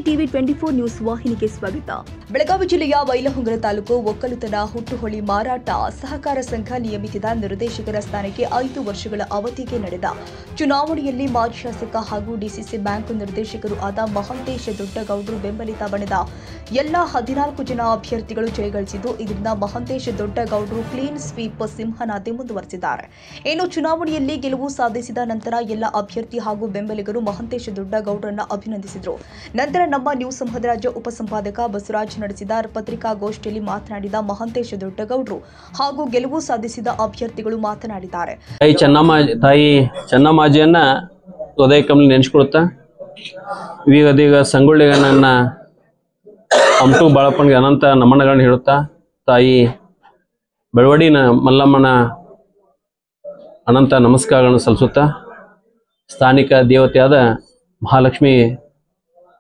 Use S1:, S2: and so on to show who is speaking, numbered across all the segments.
S1: TV 24 news ವಾಹಿನಿಗೆ ಸ್ವಾಗತ. ಬೆಳಗಾವಿ ಜಿಲ್ಲೆಯ ಬೈಲಹೊಂಗಲ ತಾಲೂಕು ಒಕ್ಕಲುತನ ಹುಟ್ಟುಹೊಳಿ ಮಾರಾಟ ಸಹಕಾರ ಸಂಘ ನಿಯಮಿತ ನಿರ್ದೇಶಕರ ಸ್ಥಾನಕ್ಕೆ 5 ವರ್ಷಗಳ ಅವಧಿಗೆ ನಡೆದ ಚುನಾವಣೆಯಲ್ಲಿ ಮಾಜಿ ಶಾಸಕ ಹಾಗೂ ಡಿಸಿಸಿ ಬ್ಯಾಂಕ್ ನಿರ್ದೇಶಕರು ಆದ ಮಹಂತೇಶ ದೊಡ್ಡಗೌಡರು ಬೆಂಬಲಿತ ಬಣದ ಎಲ್ಲ 14 ಜನ ಅಭ್ಯರ್ಥಿಗಳು ಜಯಗಳಿಸಿದ್ದು, ಇದರಿಂದ ಮಹಂತೇಶ ದೊಡ್ಡಗೌಡರು ಕ್ಲೀನ್ ಸ್ವೀಪ್ ಸಿಂಹನಾದೆ ಮುಂದುವರೆಸಿದ್ದಾರೆ. ಇನ್ನು ಚುನಾವಣೆಯಲ್ಲಿ ಗೆಲುವು ಸಾಧಿಸಿದ ನಂತರ ಎಲ್ಲ ಅಭ್ಯರ್ಥಿ ಹಾಗೂ ಬೆಂಬಲಿಗರು ಮಹಂತೇಶ ದೊಡ್ಡಗೌಡರನ್ನ ಅಭಿನಂದಿಸಿದರು. ನಂತರ ನಮ್ಮ ನ್ಯೂಸ್ ಸಂಘದ ರಾಜ್ಯ ಉಪಸಂಪಾದಕ ಬಸವರಾಜ್ ನಡೆಸಿದ ಪತ್ರಿಕಾಗೋಷ್ಠಿಯಲ್ಲಿ ಮಾತನಾಡಿದ ಮಹಂತೇಶ ದೊಡ್ಡಗೌಡರು ಹಾಗೂ ಗೆಲುವು ಸಾಧಿಸಿದ ಅಭ್ಯರ್ಥಿಗಳು ಮಾತನಾಡಿದ್ದಾರೆ.
S2: ತಾಯಿ ಚೆನ್ನಮ್ಮಾಜಿಯನ್ನ ಹೃದಯ ಕಮಲ ನೆನೆಸ್ಕೊಳ್ತಾ ಈಗ ಸಂಗೊಳ್ಳಿಗನನ್ನ ಅಮಟು ಬಾಳಪ್ಪನಿಗೆ ಅನಂತ ನಮನಗಳನ್ನ ಹೇಳುತ್ತಾ ತಾಯಿ ಬೆಳವಡಿನ ಮಲ್ಲಮ್ಮನ ಅನಂತ ನಮಸ್ಕಾರಗಳನ್ನು ಸಲ್ಲಿಸುತ್ತಾ ಸ್ಥಾನಿಕ ದೇವತೆಯಾದ ಮಹಾಲಕ್ಷ್ಮಿ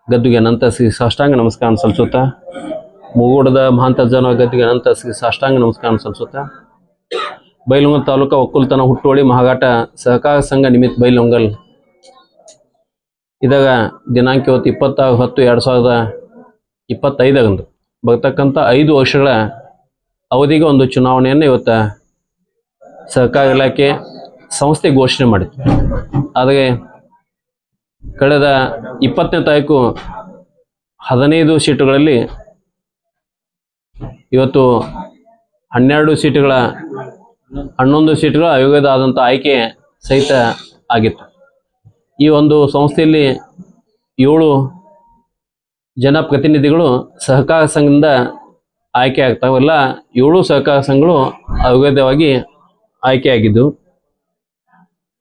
S2: ಗದ್ದುಗೆ ಅನಂತ ಶ್ರೀ ಸಾಷ್ಟಾಂಗ ನಮಸ್ಕಾರ ಸಲ್ಲಿಸುತ್ತಾ ಮುಗೋಡದ ಮಹಾಂತಜ್ಜನ ಗದ್ದುಗೆ ಅನಂತ ಶ್ರೀ ಸಾಷ್ಟಾಂಗ ನಮಸ್ಕಾರ ಸಲ್ಲಿಸುತ್ತಾ ಬೈಲಹೊಂಗಲ ತಾಲೂಕು ಒಕ್ಕಲುತನ ಹುಟ್ಟುಹೊಳಿ ಮಹಾಘಾಟ ಸಹಕಾರ ಸಂಘ ನಿಮಿತ್ತ ಬೈಲಹೊಂಗಲ್ ಇದಾಗ ದಿನಾಂಕ 20/10/2025 ಬರ್ತಕ್ಕಂಥ 5 ವರ್ಷಗಳ ಅವಧಿಗೆ ಒಂದು ಚುನಾವಣೆಯನ್ನು ಇವತ್ತು ಸಹಕಾರ ಇಲಾಖೆ ಸಂಸ್ಥೆ ಘೋಷಣೆ ಮಾಡಿತ್ತು. ಆದರೆ ಕಳೆದ 20ನೇ ತಾರೀಕು 15 ಸೀಟುಗಳಲ್ಲಿ ಇವತ್ತು 11 ಸೀಟುಗಳ 11 ಸೀಟುಗಳ ಆಯೋಗದ ಆದಂಥ ಆಯ್ಕೆ ಸಹಿತ ಆಗಿತ್ತು. ಈ ಒಂದು ಸಂಸ್ಥೆಯಲ್ಲಿ 7 ಜನಪ್ರತಿನಿಧಿಗಳು ಸಹಕಾರ ಸಂಘದಿಂದ ಆಯ್ಕೆ ಆಗ್ತಾವೆ. ಎಲ್ಲ 7 ಸಹಕಾರ ಸಂಘಗಳು ಅವಿರೋಧವಾಗಿ ಆಯ್ಕೆಯಾಗಿದ್ದು,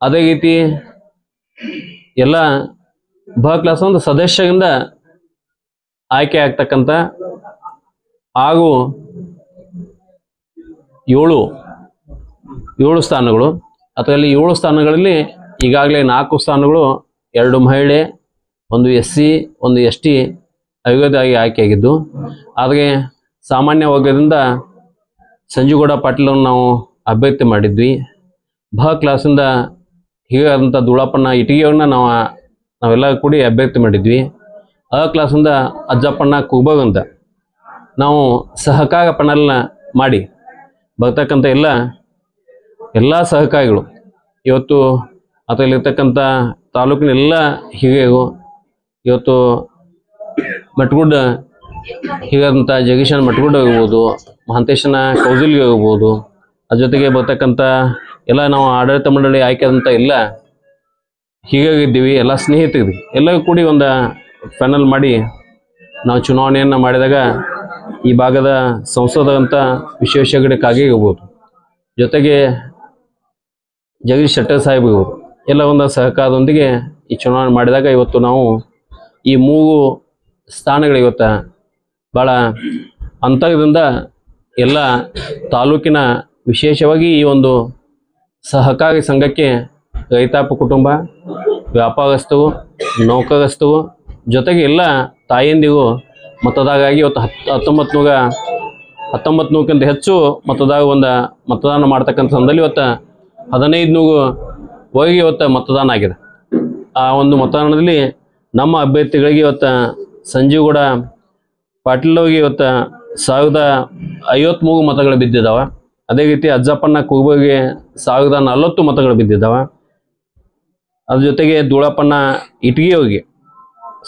S2: ಅದೇ ರೀತಿ ಎಲ್ಲ ಕ್ಲಾಸ್ ಒಂದು ಸದಸ್ಯರಿಂದ ಆಯ್ಕೆ ಆಗ್ತಕ್ಕಂಥ ಹಾಗೂ 7 ಸ್ಥಾನಗಳು, ಅದರಲ್ಲಿ 7 ಸ್ಥಾನಗಳಲ್ಲಿ ಈಗಾಗಲೇ 4 ಸ್ಥಾನಗಳು 2 ಮಹಿಳೆ, 1 SC, 1 ST ಅವಿರೋಧವಾಗಿ ಆಯ್ಕೆಯಾಗಿದ್ದು, ಆದರೆ ಸಾಮಾನ್ಯ ವರ್ಗದಿಂದ ಸಂಜುಗೌಡ ಪಾಟೀಲನ್ನು ನಾವು ಅಭ್ಯರ್ಥಿ ಮಾಡಿದ್ವಿ. ಕ್ಲಾಸಿಂದ ಹೀಗಾದಂಥ ದುಳಪ್ಪನ ಇಟಿಗೆಯವ್ರನ್ನ ನಾವೆಲ್ಲ ಕೂಡಿ ಅಭ್ಯರ್ಥಿ ಮಾಡಿದ್ವಿ. ಕ್ಲಾಸಿಂದ ಅಜ್ಜಪ್ಪಣ್ಣ ಕುಬಗ್ ಅಂತ ನಾವು ಸಹಕಾರ ಪಣಲ್ನ ಮಾಡಿ ಬರ್ತಕ್ಕಂಥ ಎಲ್ಲ ಸಹಕಾರಿಗಳು ಇವತ್ತು ಅದರಲ್ಲಿರ್ತಕ್ಕಂಥ ತಾಲೂಕಿನ ಎಲ್ಲ ಹಿರಿಯರು ಇವತ್ತು ಮಟ್ಗುಡ್ಡ ಹೀಗಾದಂಥ ಜಗೀಶನ ಮಟ್ಗುಡ್ಡ ಇರ್ಬೋದು, ಮಹಂತೇಶನ ಕೌಜಲ್ಗಿ ಇರ್ಬೋದು, ಅದ್ರ ಜೊತೆಗೆ ಬರ್ತಕ್ಕಂಥ ಎಲ್ಲ ನಾವು ಆಡಳಿತ ಮಂಡಳಿ ಆಯ್ಕೆಯಾದಂಥ ಎಲ್ಲ ಹೀಗಾಗಿದ್ದೀವಿ, ಎಲ್ಲ ಸ್ನೇಹಿತರಿದ್ವಿ. ಎಲ್ಲರೂ ಕೂಡಿ ಒಂದು ಪ್ಯಾನಲ್ ಮಾಡಿ ನಾವು ಚುನಾವಣೆಯನ್ನು ಮಾಡಿದಾಗ ಈ ಭಾಗದ ಸಂಸದಂಥ ವಿಶ್ವೇಶ್ವರ ಕಾಗೆ ಇರ್ಬೋದು, ಜೊತೆಗೆ ಜಗದೀಶ್ ಶೆಟ್ಟರ್ ಸಾಹೇಬ್ ಇರ್ಬೋದು, ಎಲ್ಲ ಒಂದು ಸಹಕಾರದೊಂದಿಗೆ ಈ ಚುನಾವಣೆ ಮಾಡಿದಾಗ ಇವತ್ತು ನಾವು ಈ 3 ಸ್ಥಾನಗಳು ಇವತ್ತು ಭಾಳ ಅಂತರದಿಂದ ಎಲ್ಲ ತಾಲೂಕಿನ ವಿಶೇಷವಾಗಿ ಈ ಒಂದು ಸಹಕಾರಿ ಸಂಘಕ್ಕೆ ರೈತಾಪಿ ಕುಟುಂಬ, ವ್ಯಾಪಾರಸ್ಥರು, ನೌಕರಸ್ಥರು, ಜೊತೆಗೆ ಎಲ್ಲ ತಾಯಂದಿಗೂ ಮತದಾರರಾಗಿ ಇವತ್ತು 1900ಕ್ಕಿಂತ ಹೆಚ್ಚು ಮತದಾನ ಮಾಡ್ತಕ್ಕಂಥ ಸಂದರ್ಭದಲ್ಲಿ ಇವತ್ತು 1500ವರೆಗೆ ಇವತ್ತು ಮತದಾನ ಆಗಿದೆ. ಆ ಒಂದು ಮತದಾನದಲ್ಲಿ ನಮ್ಮ ಅಭ್ಯರ್ಥಿಗಳಿಗೆ ಇವತ್ತು ಸಂಜೀಗೌಡ ಪಾಟೀಲ್ ಅವರಿಗೆ ಇವತ್ತು 1053 ಮತಗಳು ಬಿದ್ದಿದ್ದಾವೆ. ಅದೇ ರೀತಿ ಅಜ್ಜಪ್ಪಣ್ಣ ಕುರ್ಬಗೆ 1040 ಮತಗಳು ಬಿದ್ದಿದ್ದಾವೆ. ಅದ್ರ ಜೊತೆಗೆ ಧೂಳಪ್ಪಣ್ಣ ಇಟಗಿ ಅವರಿಗೆ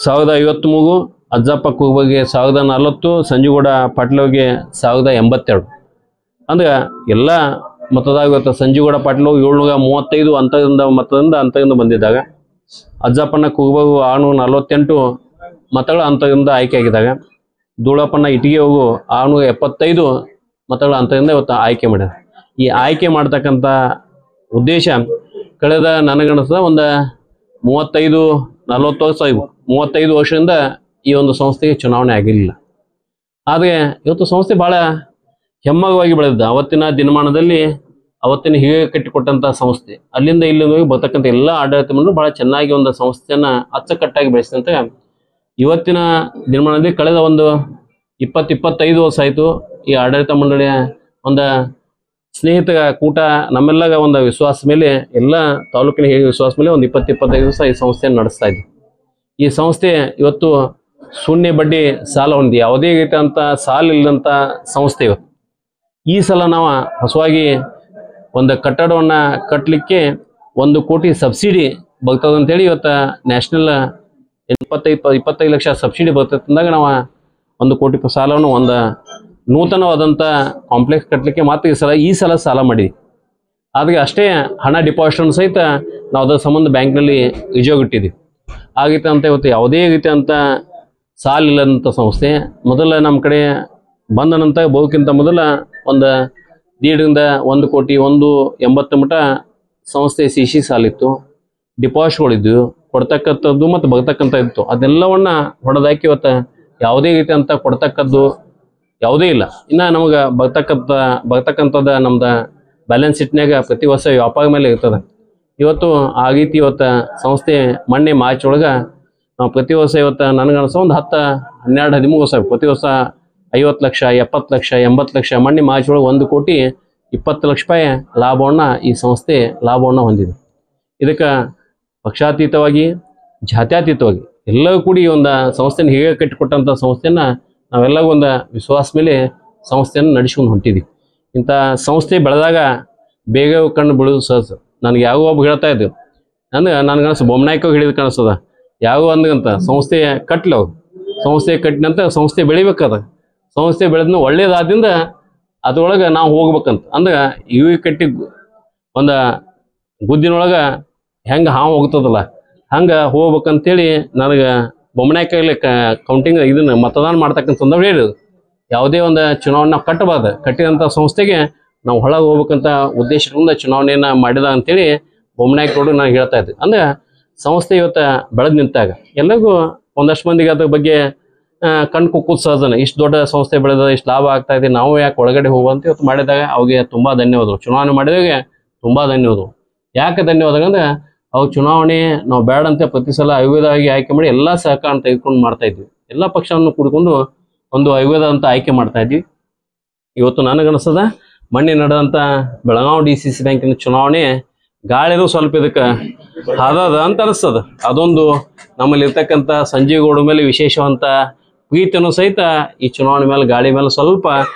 S2: 1053, ಅಜ್ಜಪ್ಪ ಕುರ್ಬಗೆ 1040, ಸಂಜೀಗೌಡ ಪಾಟೀಲ್ ಅವರಿಗೆ 1082. ಅಂದ್ರೆ ಎಲ್ಲ ಮತದಾರ ಇವತ್ತು ಸಂಜೀಗೌಡ ಪಾಟೀಲ್ 735 ಅಂತರದಿಂದ ಬಂದಿದ್ದಾಗ, ಅಜ್ಜಪ್ಪಣ್ಣ ಕುರ್ಬಗು 648 ಮತಗಳ ಅಂತರದಿಂದ ಆಯ್ಕೆಯಾಗಿದ್ದಾಗ, ಧೂಳಪ್ಪಣ್ಣ ಇಟಗಿ ಅವರು 675 ಮತಗಳ ಅಂತರದಿಂದ ಇವತ್ತು ಆಯ್ಕೆ ಮಾಡಿದ್ದಾರೆ. ಈ ಆಯ್ಕೆ ಮಾಡ್ತಕ್ಕಂಥ ಉದ್ದೇಶ ಕಳೆದ ನನಗಣಿಸಿದ ಒಂದು 35 ವರ್ಷದಿಂದ ಈ ಒಂದು ಸಂಸ್ಥೆಗೆ ಚುನಾವಣೆ ಆಗಿರಲಿಲ್ಲ. ಆದರೆ ಇವತ್ತು ಸಂಸ್ಥೆ ಭಾಳ ಹೆಮ್ಮಗವಾಗಿ ಬೆಳೆದಿದ್ದ. ಅವತ್ತಿನ ದಿನಮಾನದಲ್ಲಿ ಅವತ್ತಿನ ಹೀಗೆ ಕಟ್ಟಿಕೊಟ್ಟಂಥ ಸಂಸ್ಥೆ ಅಲ್ಲಿಂದ ಇಲ್ಲಿಂದ ಬರ್ತಕ್ಕಂಥ ಎಲ್ಲ ಆಡಳಿತ ಮಂಡಳಿ ಭಾಳ ಚೆನ್ನಾಗಿ ಒಂದು ಸಂಸ್ಥೆಯನ್ನು ಅಚ್ಚುಕಟ್ಟಾಗಿ ಬೆಳೆಸಿದಂತೆ ಇವತ್ತಿನ ದಿನಮಾನದಲ್ಲಿ ಕಳೆದ ಒಂದು 20-25 ವರ್ಷ ಆಯಿತು ಈ ಆಡಳಿತ ಮಂಡಳಿಯ ಒಂದು ಸ್ನೇಹಿತರ ಕೂಟ ನಮ್ಮೆಲ್ಲರ ಒಂದು ವಿಶ್ವಾಸ ಮೇಲೆ, ಎಲ್ಲ ತಾಲೂಕಿನ ವಿಶ್ವಾಸ ಮೇಲೆ ಒಂದು 20-25 ವರ್ಷ ಈ ಸಂಸ್ಥೆಯನ್ನು ನಡೆಸ್ತಾ ಇದ್ವಿ. ಈ ಸಂಸ್ಥೆ ಇವತ್ತು ಶೂನ್ಯ ಬಡ್ಡಿ ಸಾಲ ಹೊಂದಿ ಯಾವುದೇ ರೀತಿಯಂಥ ಸಾಲ ಇಲ್ಲದಂಥ ಸಂಸ್ಥೆ ಇವತ್ತು. ಈ ಸಲ ನಾವು ಹೊಸವಾಗಿ ಒಂದು ಕಟ್ಟಡವನ್ನು ಕಟ್ಟಲಿಕ್ಕೆ 1 ಕೋಟಿ ಸಬ್ಸಿಡಿ ಬರ್ತದೆ ಅಂತೇಳಿ ಇವತ್ತು ನ್ಯಾಷನಲ್ 25 ಲಕ್ಷ ಸಬ್ಸಿಡಿ ಬರ್ತೈತೆ ಅಂದಾಗ ನಾವು 1 ಕೋಟಿ ಸಾಲವನ್ನು ಒಂದು ನೂತನವಾದಂಥ ಕಾಂಪ್ಲೆಕ್ಸ್ ಕಟ್ಟಲಿಕ್ಕೆ ಮಾತ್ರ ಈ ಸಲ ಸಾಲ ಮಾಡಿದ್ವಿ. ಆದರೆ ಅಷ್ಟೇ ಹಣ ಡಿಪಾಸಿಟ್ ಸಹಿತ ನಾವು ಅದರ ಸಂಬಂಧ ಬ್ಯಾಂಕ್ನಲ್ಲಿ ಇಟ್ಟಿದ್ದೀವಿ. ಆಗೈತೆ ಅಂತ ಇವತ್ತು ಯಾವುದೇ ರೀತಿಯಂಥ ಸಾಲ ಇಲ್ಲದಂಥ ಸಂಸ್ಥೆ ಮೊದಲ ನಮ್ಮ ಕಡೆ ಬಂದ ನಂತರ ಬಹುಕ್ಕಿಂತ ಮೊದಲ ಒಂದು 1.5 ಕೋಟಿ 1.80 ಮಟ ಸಂಸ್ಥೆ CC ಸಾಲಿತ್ತು, ಡಿಪಾಸಿಟ್ಗಳಿದ್ವು, ಕೊಡ್ತಕ್ಕಂಥದ್ದು ಮತ್ತು ಬರ್ತಕ್ಕಂಥ ಇತ್ತು. ಅದೆಲ್ಲವನ್ನ ಹೊಡೆದಾಕಿ ಇವತ್ತು ಯಾವುದೇ ರೀತಿಯಂಥ ಕೊಡ್ತಕ್ಕದ್ದು ಯಾವುದೇ ಇಲ್ಲ. ಇನ್ನು ನಮಗೆ ಬರ್ತಕ್ಕಂಥದ್ದು ನಮ್ದು ಬ್ಯಾಲೆನ್ಸ್ ಶೀಟ್ನಾಗ ಪ್ರತಿ ವರ್ಷ ವ್ಯಾಪಾರ ಮೇಲೆ ಇರ್ತದೆ. ಇವತ್ತು ಆ ರೀತಿ ಇವತ್ತು ಸಂಸ್ಥೆ ಮೊನ್ನೆ ಮಾರ್ಚ್ ಒಳಗೆ ನಾವು ಪ್ರತಿ ವರ್ಷ ಇವತ್ತು ನನಗನ್ಸೋ ಒಂದು 10, 12, 13 ವರ್ಷ ಪ್ರತಿ ವರ್ಷ 50 ಲಕ್ಷ 70 ಲಕ್ಷ 80 ಲಕ್ಷ ಮೊನ್ನೆ ಮಾರ್ಚ್ ಒಳಗೆ 1 ಕೋಟಿ 20 ಲಕ್ಷ ರೂಪಾಯಿ ಲಾಭವನ್ನು ಈ ಸಂಸ್ಥೆ ಲಾಭವನ್ನು ಹೊಂದಿದೆ. ಇದಕ್ಕೆ ಪಕ್ಷಾತೀತವಾಗಿ ಜಾತ್ಯತೀತವಾಗಿ ಎಲ್ಲವೂ ಕೂಡಿ ಒಂದು ಸಂಸ್ಥೆನ ಹೇಗೆ ಕಟ್ಟಿಕೊಟ್ಟಂಥ ಸಂಸ್ಥೆಯನ್ನು ನಾವೆಲ್ಲವೂ ಒಂದು ವಿಶ್ವಾಸ ಮೇಲೆ ಸಂಸ್ಥೆಯನ್ನು ನಡೆಸ್ಕೊಂಡು ಹೊಂಟಿದ್ದೀವಿ. ಇಂಥ ಸಂಸ್ಥೆ ಬೆಳೆದಾಗ ಬೇಗ ಕಣ್ಣು ಬಿಡೋದು ಸಹಜ. ನನಗೆ ಯಾವ ಒಬ್ಬ ಹೇಳ್ತಾ ಇದ್ದೆವು ನನಗನ್ಸ ಬೊಮ್ಮನಾಯ್ಕ ಹಿಡಿದು ಕಾಣಿಸ್ತದ ಯಾವ ಅಂದಂತ ಸಂಸ್ಥೆ ಕಟ್ಟಲಿ ಅವ್ರು ಸಂಸ್ಥೆ ಕಟ್ಟಿನಂತ ಸಂಸ್ಥೆ ಬೆಳಿಬೇಕದ ಸಂಸ್ಥೆ ಬೆಳೆದ್ನ ಒಳ್ಳೇದಾದಿಂದ ಅದ್ರೊಳಗೆ ನಾವು ಹೋಗ್ಬೇಕಂತ ಅಂದ್ರೆ ಇವು ಕಟ್ಟಿ ಒಂದು ಗುದ್ದಿನೊಳಗೆ ಹೆಂಗೆ ಹಾವು ಹೋಗ್ತದಲ್ಲ ಹಂಗೆ ಹೋಗ್ಬೇಕಂತೇಳಿ ನನಗೆ ಬೊಮ್ಮನಾಯ್ಕಲ್ಲಿ ಕೌಂಟಿಂಗ್ ಇದನ್ನು ಮತದಾನ ಮಾಡ್ತಕ್ಕಂಥ ಸಂದರ್ಭ ಹೇಳಿದ್ರು. ಯಾವುದೇ ಒಂದು ಚುನಾವಣೆ ನಾವು ಕಟ್ಟಬಾರ್ದು, ಕಟ್ಟಿದಂಥ ಸಂಸ್ಥೆಗೆ ನಾವು ಒಳಗೆ ಹೋಗ್ಬೇಕಂತ ಉದ್ದೇಶದಿಂದ ಚುನಾವಣೆಯನ್ನು ಮಾಡಿದ ಅಂತೇಳಿ ಬೊಮ್ಮನಾಯ್ಕರು ನಾನು ಹೇಳ್ತಾ ಇದ್ದೆ. ಅಂದ್ರೆ ಸಂಸ್ಥೆ ಇವತ್ತು ಬೆಳೆದು ನಿಂತಾಗ ಎಲ್ಲರಿಗೂ ಒಂದಷ್ಟು ಮಂದಿಗೆ ಅದ್ರ ಬಗ್ಗೆ ಕಣ್ಣು ಕುಕ್ಕುದು ಸಹಜನ. ಇಷ್ಟು ದೊಡ್ಡ ಸಂಸ್ಥೆ ಬೆಳೆದ ಇಷ್ಟು ಲಾಭ ಆಗ್ತಾ ಇದೆ, ನಾವು ಯಾಕೆ ಒಳಗಡೆ ಹೋಗುವಂತ ಇವತ್ತು ಮಾಡಿದಾಗ ಅವ್ರಿಗೆ ತುಂಬ ಧನ್ಯವಾದಗಳು. ಚುನಾವಣೆ ಮಾಡಿದಾಗ ತುಂಬ ಧನ್ಯವಾದಗಳು. ಯಾಕೆ ಧನ್ಯವಾದಗಳು ಅಂದ್ರೆ ಅವು ಚುನಾವಣೆ ನಾವು ಬೇಡ ಅಂತ ಪ್ರತಿ ಸಲ ಅವಿರೋಧವಾಗಿ ಆಯ್ಕೆ ಮಾಡಿ ಎಲ್ಲ ಸಹಕಾರ ತೆಗೆದುಕೊಂಡು ಮಾಡ್ತಾ ಇದ್ವಿ. ಎಲ್ಲ ಪಕ್ಷವನ್ನು ಕೂಡಿಕೊಂಡು ಒಂದು ಅವಿರೋಧ ಅಂತ ಆಯ್ಕೆ ಮಾಡ್ತಾ ಇದ್ವಿ. ಇವತ್ತು ನನಗನ್ನಿಸ್ತದ ಮೊನ್ನೆ ನಡೆದಂಥ ಬೆಳಗಾವಿ DCC ಬ್ಯಾಂಕಿನ ಚುನಾವಣೆ ಗಾಳಿನೂ ಸ್ವಲ್ಪ ಇದಕ್ಕೆ ಹಾದದ ಅಂತ ಅನಿಸ್ತದ. ಅದೊಂದು ನಮ್ಮಲ್ಲಿ ಇರ್ತಕ್ಕಂಥ ಸಂಜೀವ್ ಗೌಡ ಮೇಲೆ ವಿಶೇಷವಂತ ಪ್ರೀತಿಯನ್ನು ಸಹಿತ ಈ ಚುನಾವಣೆ ಮೇಲೆ ಗಾಳಿ ಮೇಲೆ ಸ್ವಲ್ಪ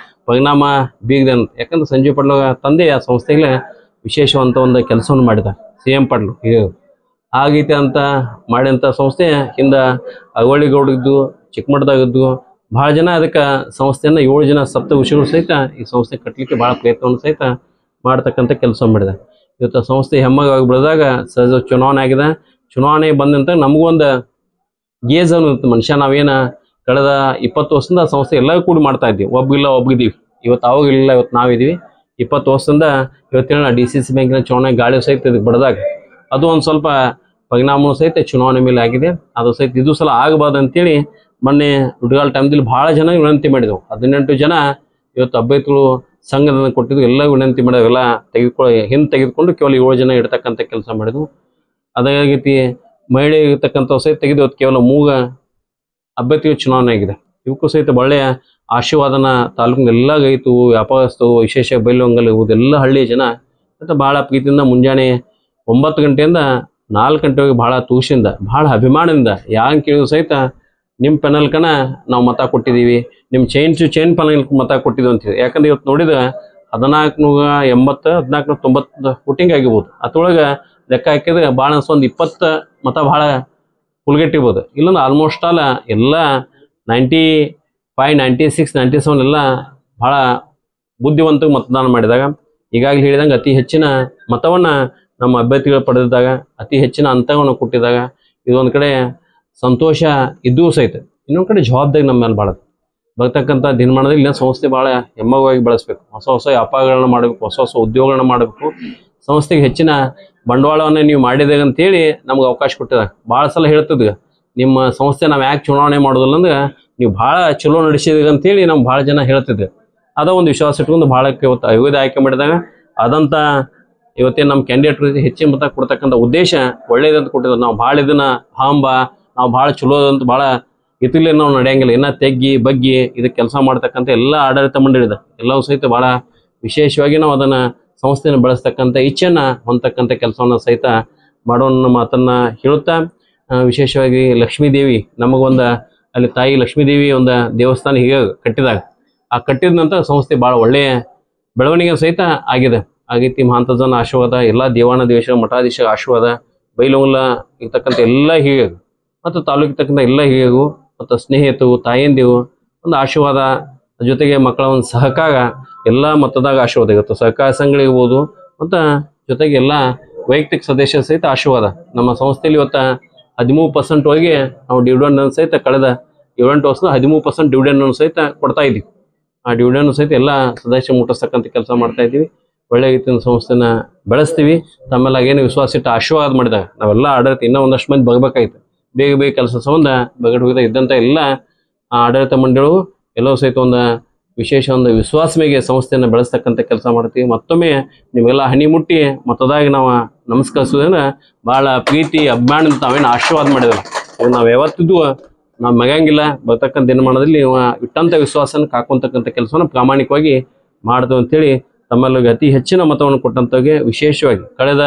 S2: ಪರಿಣಾಮ ಬೀಗಿದೆ ಅಂತ. ಯಾಕಂದ್ರೆ ಸಂಜೀವ್ ಪಡ್ಲ ತಂದೆ ಆ ಸಂಸ್ಥೆಗೆ ವಿಶೇಷವಂತ ಒಂದು ಕೆಲಸವನ್ನು ಮಾಡಿದ CM ಪಡ್ಲು ಆ ರೀತಿ ಅಂತ ಮಾಡಿದಂಥ ಸಂಸ್ಥೆ ಹಿಂದೆ ಅಗೋಳಿಗೌಡಿದ್ದು ಚಿಕ್ಕಮಠದಾಗಿದ್ದು ಭಾಳ ಜನ ಅದಕ್ಕೆ ಸಂಸ್ಥೆಯನ್ನು 7 ಜನ ಸಪ್ತ ಋಷಿಗಳು ಸಹಿತ ಈ ಸಂಸ್ಥೆ ಕಟ್ಟಲಿಕ್ಕೆ ಭಾಳ ಪ್ರಯತ್ನವನ್ನು ಸಹಿತ ಮಾಡ್ತಕ್ಕಂಥ ಕೆಲಸ ಮಾಡಿದೆ. ಇವತ್ತು ಸಂಸ್ಥೆ ಹೆಮ್ಮಗಾಗಿ ಬೆಳೆದಾಗ ಸಹಜ ಚುನಾವಣೆ ಆಗಿದೆ. ಚುನಾವಣೆ ಬಂದಂತ ನಮಗೊಂದು ಗೇಜ್ ಅನ್ನೋದು ಮನುಷ್ಯ ನಾವೇನು ಕಳೆದ 20 ವರ್ಷದಿಂದ ಸಂಸ್ಥೆ ಎಲ್ಲರೂ ಕೂಡಿ ಮಾಡ್ತಾ ಇದ್ದೀವಿ. ಒಬ್ಗಿದ್ದೀವಿ ಇವತ್ತು ಅವಾಗಿಲ್ಲ, ಇವತ್ತು ನಾವಿದ್ದೀವಿ. 20 ವರ್ಷದಿಂದ ಇವತ್ತೇಳ DCC ಬ್ಯಾಂಕಿನ ಚುನಾವಣೆ ಗಾಳಿ ಸಹಿತ ಇದಕ್ಕೆ ಬಡ್ದಾಗ ಅದು ಒಂದು ಸ್ವಲ್ಪ ಪರಿಣಾಮ ಸಹಿತ ಚುನಾವಣೆ ಮೇಲೆ ಆಗಿದೆ. ಅದು ಸಹಿತ ಇದು ಸಲ ಆಗಬಾರ್ದು ಅಂತೇಳಿ ಮೊನ್ನೆ ಹುಡುಗಾಲ ಟೈಮ್ದಲ್ಲಿ ಭಾಳ ಜನ ವಿನಂತಿ ಮಾಡಿದೆವು. 18 ಜನ ಇವತ್ತು ಅಭ್ಯರ್ಥಿಗಳು ಸಂಘದಿಂದ ಕೊಟ್ಟಿದ್ದು ಎಲ್ಲ ವಿನಂತಿ ಮಾಡೋವೆಲ್ಲ ತೆಗೆದುಕೊಂಡು ಕೇವಲ 7 ಜನ ಇಡ್ತಕ್ಕಂಥ ಕೆಲಸ ಮಾಡಿದ್ವು. ಅದೇ ರೀತಿ ಮಹಿಳೆ ಇರ್ತಕ್ಕಂಥ ಸಹಿತ ತೆಗೆದು ಕೇವಲ 3 ಅಭ್ಯರ್ಥಿಗಳು ಚುನಾವಣೆ ಆಗಿದೆ. ಇವಕ್ಕೂ ಸಹಿತ ಒಳ್ಳೆಯ ಆಶೀರ್ವಾದನ ತಾಲೂಕಿನ ಎಲ್ಲ ರೈತರು ವ್ಯಾಪಾರಸ್ಥರು ವಿಶೇಷ ಬೈಲೊಂಗಲ್ ಇರುವುದೆಲ್ಲ ಹಳ್ಳಿಯ ಜನ ಮತ್ತು ಭಾಳ ಪ್ರೀತಿಯಿಂದ ಮುಂಜಾನೆ 9 ಗಂಟೆಯಿಂದ 4 ಗಂಟೆವರೆಗೆ ಭಾಳ ತೂಷಿಂದ ಭಾಳ ಅಭಿಮಾನದಿಂದ ಯಾರು ಕೇಳಿದ್ರು ಸಹಿತ ನಿಮ್ಮ ಪೆನಲ್ಕನ ನಾವು ಮತ ಕೊಟ್ಟಿದ್ದೀವಿ, ನಿಮ್ಮ ಚೈನ್ ಪೆನಲ್ ಮತ ಕೊಟ್ಟಿದ್ದೀವಿ ಅಂತೀವಿ. ಯಾಕಂದ್ರೆ ಇವತ್ತು ನೋಡಿದ್ರೆ 1480 1490 ವೋಟಿಂಗ್ ಆಗಿರ್ಬೋದು. ಅದ್ರೊಳಗೆ ಲೆಕ್ಕ ಹಾಕಿದ್ರೆ ಭಾಳ ಒಂದು 20 ಮತ ಭಾಳ ಹುಲ್ಗಟ್ಟಿರ್ಬೋದು. ಇಲ್ಲಂದ್ರೆ ಆಲ್ಮೋಸ್ಟ್ ಆಲ್ ಎಲ್ಲ 95, 96, 97 ಎಲ್ಲ ಭಾಳ ಬುದ್ಧಿವಂತರು ಮತದಾನ ಮಾಡಿದಾಗ ಈಗಾಗಲೇ ಹೇಳಿದಂಗೆ ಅತಿ ಹೆಚ್ಚಿನ ಮತವನ್ನು ನಮ್ಮ ಅಭ್ಯರ್ಥಿಗಳು ಪಡೆದಿದ್ದಾಗ ಅತಿ ಹೆಚ್ಚಿನ ಅಂತರವನ್ನು ಕೊಟ್ಟಿದ್ದಾಗ ಇದೊಂದು ಕಡೆ ಸಂತೋಷ ಇದ್ದೂ ಸಹಿತ ಇನ್ನೊಂದು ಕಡೆ ಜವಾಬ್ದಾರಿ ನಮ್ಮ ಮೇಲೆ ಭಾಳ ಬರ್ತಕ್ಕಂಥ ದಿನಮಾನದಲ್ಲಿ ಇಲ್ಲಿನ ಸಂಸ್ಥೆ ಭಾಳ ಹೆಮ್ಮವಾಗಿ ಬೆಳೆಸ್ಬೇಕು. ಹೊಸ ವ್ಯಾಪಾರಗಳನ್ನ ಮಾಡಬೇಕು, ಹೊಸ ಉದ್ಯೋಗಗಳನ್ನ ಮಾಡಬೇಕು. ಸಂಸ್ಥೆಗೆ ಹೆಚ್ಚಿನ ಬಂಡವಾಳವನ್ನು ನೀವು ಮಾಡಿದಾಗ ಅಂತೇಳಿ ನಮ್ಗೆ ಅವಕಾಶ ಕೊಟ್ಟಿದ್ದಾರೆ. ಭಾಳ ಸಲ ಹೇಳ್ತಿದ್ವಿ ನಿಮ್ಮ ಸಂಸ್ಥೆ ನಾವು ಯಾಕೆ ಚುನಾವಣೆ ಮಾಡೋದಿಲ್ಲ ಅಂದ್ರೆ ನೀವು ಭಾಳ ಚಲೋ ನಡೆಸಿದ್ರಿ ಅಂತೇಳಿ ನಮ್ಗೆ ಭಾಳ ಜನ ಹೇಳ್ತಿದ್ವಿ. ಅದ ಒಂದು ವಿಶ್ವಾಸ ಇಟ್ಕೊಂಡು ಭಾಳಕ್ಕೆ ಇವತ್ತು ಅವಿರೋಧ ಆಯ್ಕೆ ಮಾಡಿದಾಗ ಅದಂಥ ಇವತ್ತೇನು ನಮ್ಮ ಕ್ಯಾಂಡಿಡೇಟ್ ಹೆಚ್ಚಿನ ಮತ ಕೊಡ್ತಕ್ಕಂಥ ಉದ್ದೇಶ ಒಳ್ಳೇದಂತ ಕೊಟ್ಟಿದ್ದಾರೆ. ನಾವು ಭಾಳ ಇದನ್ನ ನಾವು ಭಾಳ ಚಲೋದಂತ ಭಾಳ ಇತಿಲಿ ನಾವು ನಡೆಯಂಗಿಲ್ಲ, ಇನ್ನೂ ತೆಗ್ಗಿ ಬಗ್ಗಿ ಇದಕ್ಕೆ ಕೆಲಸ ಮಾಡ್ತಕ್ಕಂಥ ಎಲ್ಲ ಆಡಳಿತ ಮಂಡಳಿದ ಎಲ್ಲವೂ ಸಹಿತ ಭಾಳ ವಿಶೇಷವಾಗಿ ನಾವು ಅದನ್ನು ಸಂಸ್ಥೆಯನ್ನು ಬೆಳೆಸ್ತಕ್ಕಂಥ ಇಚ್ಛೆಯನ್ನು ಹೊಂದತಕ್ಕಂಥ ಕೆಲಸವನ್ನು ಸಹಿತ ಮಾಡೋಣ ಮಾತನ್ನು ಹೇಳುತ್ತಾ ವಿಶೇಷವಾಗಿ ಲಕ್ಷ್ಮೀದೇವಿ ನಮಗೊಂದು ಅಲ್ಲಿ ತಾಯಿ ಲಕ್ಷ್ಮೀದೇವಿ ಒಂದು ದೇವಸ್ಥಾನ ಹೀಗೆ ಕಟ್ಟಿದಾಗ ಆ ಕಟ್ಟಿದ ನಂತರ ಸಂಸ್ಥೆ ಭಾಳ ಒಳ್ಳೆಯ ಬೆಳವಣಿಗೆ ಸಹಿತ ಆಗೈತಿ. ಮಹಾಂತಜನ ಆಶೀರ್ವಾದ, ಎಲ್ಲ ದೇವಾನ ದೇಶ ಮಠಾಧೀಶ ಆಶೀರ್ವಾದ, ಬೈಲೊಂಗಲ ಇರ್ತಕ್ಕಂಥ ಎಲ್ಲ ಹೀಗೆ ಮತ್ತು ತಾಲೂಕು ಇರ್ತಕ್ಕಂಥ ಎಲ್ಲ ಹೀಗೂ ಮತ್ತು ಸ್ನೇಹಿತರು ತಾಯಂದಿರು ಒಂದು ಆಶೀರ್ವಾದ, ಜೊತೆಗೆ ಮಕ್ಕಳ ಒಂದು ಸಹಕಾರ ಎಲ್ಲ ಮತದಾಗ ಆಶೀರ್ವಾದ ಇರುತ್ತೆ. ಸಹಕಾರ ಸಂಘಗಳಿರ್ಬೋದು ಮತ್ತು ಜೊತೆಗೆ ಎಲ್ಲ ವೈಯಕ್ತಿಕ ಸದಸ್ಯರ ಸಹಿತ ಆಶೀರ್ವಾದ. ನಮ್ಮ ಸಂಸ್ಥೆಯಲ್ಲಿ ಇವತ್ತು 13% ಹೋಗಿ ನಾವು ಡಿವಿಡೆಂಡ್ ಸಹಿತ ಕಳೆದ 7 ವರ್ಷದ 13% ಡಿವಿಡೆಂಡ್ ಸಹಿತ ಕೊಡ್ತಾ ಇದ್ದೀವಿ. ಆ ಡಿವಿಡೆಂಡ್ ಸಹಿತ ಎಲ್ಲ ಸದಸ್ಯ ಮುಟ್ಟಿಸ್ತಕ್ಕಂಥ ಕೆಲಸ ಮಾಡ್ತಾ ಇದ್ದೀವಿ. ಒಳ್ಳೆ ರೀತಿಯ ಸಂಸ್ಥೆನ ಬೆಳೆಸ್ತೀವಿ. ತಮ್ಮೆಲ್ಲ ಏನು ವಿಶ್ವಾಸ ಇಟ್ಟು ಆಶೀರ್ವಾದ ಮಾಡಿದಾಗ ನಾವೆಲ್ಲ ಆಡಳಿತ ಇನ್ನೂ ಒಂದಷ್ಟು ಮಂದಿ ಬರಬೇಕಾಯ್ತು. ಬೇಗ ಬೇಗ ಕೆಲಸ ಸಂಬಂಧ ಬಗಡ್ ಹೋಗಿದ ಇದ್ದಂಥ ಎಲ್ಲ ಆಡಳಿತ ಮಂಡಳಿಗಳು ಎಲ್ಲವೂ ಸಹಿತ ಒಂದು ವಿಶೇಷ ಒಂದು ವಿಶ್ವಾಸ ಮೇಲೆ ಸಂಸ್ಥೆಯನ್ನು ಬೆಳೆಸ್ತಕ್ಕಂಥ ಕೆಲಸ ಮಾಡ್ತೀವಿ. ಮತ್ತೊಮ್ಮೆ ನಿಮಗೆಲ್ಲ ಹನಿ ಮುಟ್ಟಿ ಮತದಾಗ ನಾವು ನಮಸ್ಕರಿಸೋದನ್ನ ಭಾಳ ಪ್ರೀತಿ ಅಭಿಮಾನದಿಂದ ತಾವೇನು ಆಶೀರ್ವಾದ ಮಾಡಿದಲ್ಲ, ಇವು ನಾವು ಯಾವತ್ತಿದ್ದು ನಾವು ಮಗಂಗಿಲ್ಲ. ಬರ್ತಕ್ಕಂಥ ದಿನಮಾನದಲ್ಲಿ ಇಟ್ಟಂಥ ವಿಶ್ವಾಸನ ಕಾಕೊಂತಕ್ಕಂಥ ಕೆಲಸವನ್ನು ಪ್ರಾಮಾಣಿಕವಾಗಿ ಮಾಡ್ತೇವೆ ಅಂತೇಳಿ ತಮ್ಮಲ್ಲಿಗೆ ಅತಿ ಹೆಚ್ಚಿನ ಮತವನ್ನು ಕೊಟ್ಟಂಥವ್ರಿಗೆ ವಿಶೇಷವಾಗಿ ಕಳೆದ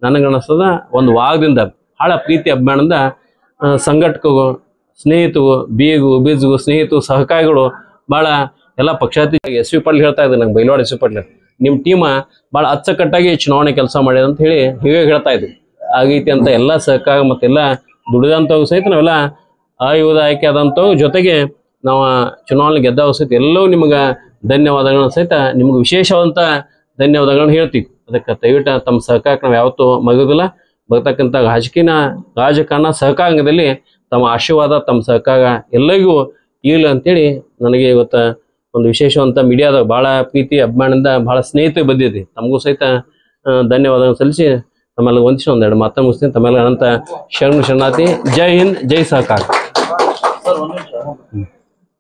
S2: ನನಗನ್ನಿಸ್ತದ ಒಂದು ವಾರದಿಂದ ಭಾಳ ಪ್ರೀತಿ ಅಭಿಮಾನದಿಂದ ಸಂಘಟಕರು, ಸ್ನೇಹಿತರು, ಬೀಜು ಸ್ನೇಹಿತರು, ಸಹಕಾರಿಗಳು ಭಾಳ ಎಲ್ಲ ಪಕ್ಷಾತೀತ ಎಸ್ ವಿ ಪಾಟೀಲ್ ಹೇಳ್ತಾ ಇದ್ದಾರೆ ನಂಗೆ, ಬೈಲವಾಡ ಎಸ್ ವಿ ಪಾಟೀಲ್ ನಿಮ್ಮ ಟೀಮ ಭಾಳ ಅಚ್ಚುಕಟ್ಟಾಗಿ ಚುನಾವಣೆ ಕೆಲಸ ಮಾಡಿದೆ ಅಂತ ಹೇಳಿ ಹೀಗೆ ಹೇಳ್ತಾ ಇದ್ವಿ. ಆಗೈತಿ ಅಂತ ಎಲ್ಲ ಸಹಕಾರ ಮತ್ತೆಲ್ಲ ದುಡಿದಂಥವು ಸಹಿತ ನಾವೆಲ್ಲ ಆಯುಧ ಆಯ್ಕೆ ಆದಂಥವು ಜೊತೆಗೆ ನಾವು ಚುನಾವಣೆ ಗೆದ್ದವು ಸಹಿತ ಎಲ್ಲವೂ ನಿಮಗೆ ಧನ್ಯವಾದಗಳನ್ನ ಸಹಿತ ನಿಮ್ಗೆ ವಿಶೇಷವಾದಂಥ ಧನ್ಯವಾದಗಳನ್ನ ಹೇಳ್ತೀವಿ. ಅದಕ್ಕೆ ದಯವಿಟ್ಟು ತಮ್ಮ ಸಹಕಾರಕ್ಕೆ ನಾವು ಯಾವತ್ತೂ ಮಗೋದಿಲ್ಲ. ಬರ್ತಕ್ಕಂಥ ರಾಜಕಾರಣ ಸಹಕಾರದಲ್ಲಿ ತಮ್ಮ ಆಶೀರ್ವಾದ ತಮ್ಮ ಸಹಕಾರ ಎಲ್ಲರಿಗೂ ಇರಲಿ ಅಂತೇಳಿ ನನಗೆ ಇವತ್ತು ಒಂದು ವಿಶೇಷವಂತ ಮೀಡಿಯಾದ ಭಾಳ ಪ್ರೀತಿ ಅಭಿಮಾನದಿಂದ ಭಾಳ ಸ್ನೇಹಿತರು ಬಂದಿದೆ. ತಮಗೂ ಸಹಿತ ಧನ್ಯವಾದಗಳನ್ನು ಸಲ್ಲಿಸಿ ತಮ್ಮೆಲ್ಲ ಒಂದಿಸಿ ಒಂದೆರಡು ಮಾತು ಮುಗಿಸ್ತೀನಿ. ತಮ್ಮೆಲ್ಲ ಅನಂತ ಶರಣಾರ್ಥಿ. ಜೈ ಹಿಂದ್, ಜೈ ಸಹಕಾರ.